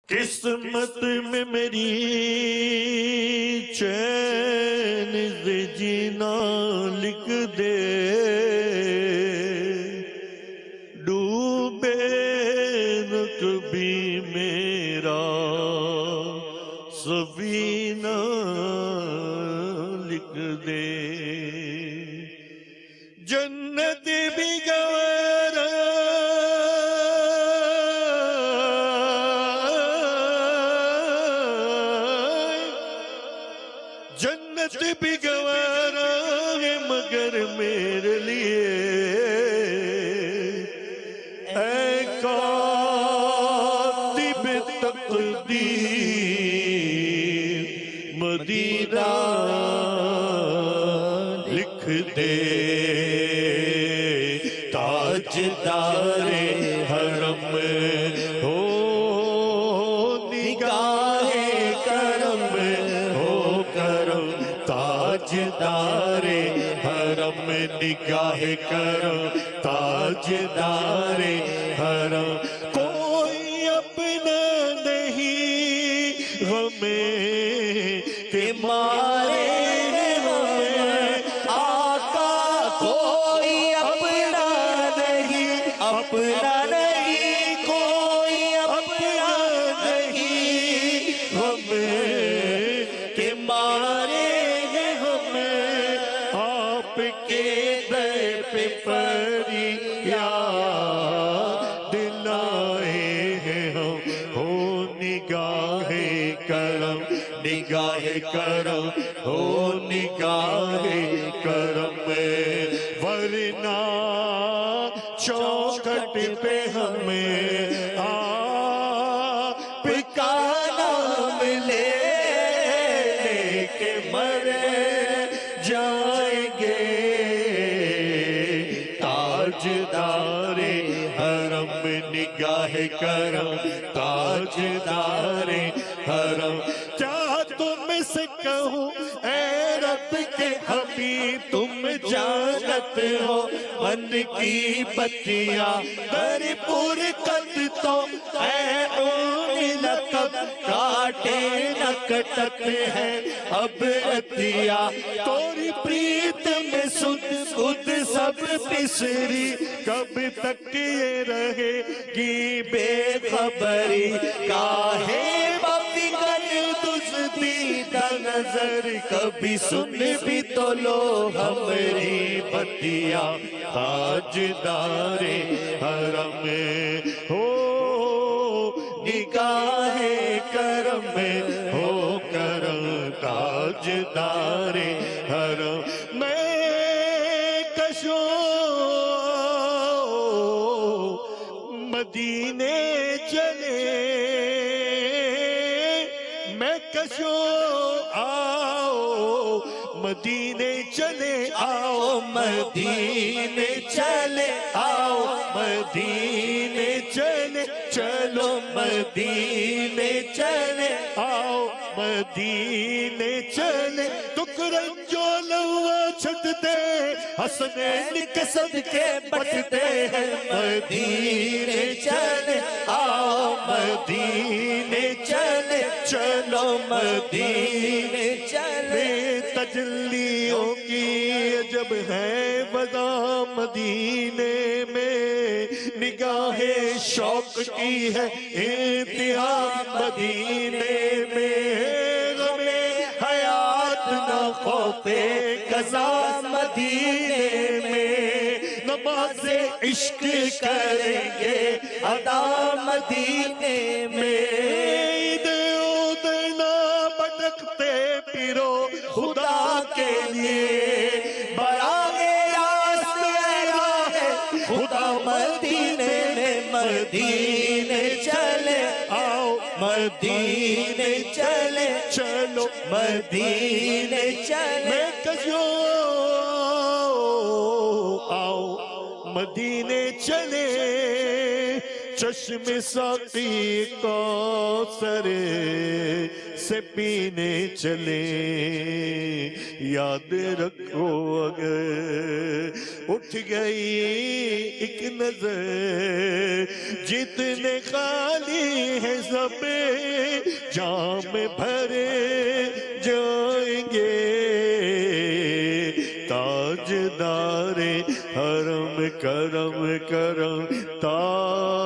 قسمت میں میری چین سے جینا لکھ دے، ڈوبے نہ کبھی میرا سفینہ لکھ دے، جنت بھی گوارا جنت بھی گوارا ہے مگر میرے لیے اے کاتب تقدیر مدینہ لکھ دے، تاجدار حرم ہو نگاہ کرم ہو کرم، تاجدار حرم نگاہ کرم، تاجدار حرم، کوئی اپنا نہیں ہمیں کہ مارے ہمیں آقا، کوئی اپنا نہیں، اپنا نہیں، کوئی اپنا نہیں ہمیں کہ مارے ہمیں آپ کے در پہ فریاد لائے ہیں ہم، ہو نگاہ کرم، نگاہ کرم ہو نگاہ کرم، ورنہ چوکھٹ پہ ہمیں آپ کا نام لے کے مر جائیں گے، تاجدار حرم نگاہ کرم، تاجدار حرم، کیا تم سے کہوں اے رب کے حبیب تم جانت ہو، من کی بتیاں در پور قد تو اے اون لقب کاٹے نہ کٹت ہے اب عطیہ، توری پریت میں سد سد سب پسری، کب تک یہ رہے گی بے خبری، کاہے بفکر دزدیدہ نظر، کبھی سن بھی تو لو ہمری بتیاں، تاجدار حرم ہو نگاہ کرم ہو کرم، تاجدار حرم، میں کشوں مدینے چلے، میں کشوں آؤ مدینے چلے آؤ، مدینے چلے آؤ، مدینے چلے چلو، مدینے چلے آؤ، مدینے چلے، دکرن جو لوا چھٹ دے حسنین کے صدقے بٹتے ہیں، مدینے چلے آؤ، مدینے چلے چلو، مدینے چلے، تجلیوں کی عجب ہے وضع مدینے میں، نگاہ شوق کی ہے انتہا مدینے میں، غم حیات نہ خوف قضا مدینے میں، نماز عشق کریں گے ادا مدینے میں، عید نہ بھٹکتے پھرو خدا کے لیے، براہ راست راہ خدا مدینے میں، مدینے چلے آؤ، مدینے چلے چلو، مدینے چلے، میں کشوں آؤ مدینے چلے، چشم ساقی کوثر سے پینے چلے یاد رکھو اگر اٹھ گئی ایک نظر جتنے خالی ہیں سب جام بھرے جائیں گے تاجدار حرم کرم کرم تاجدار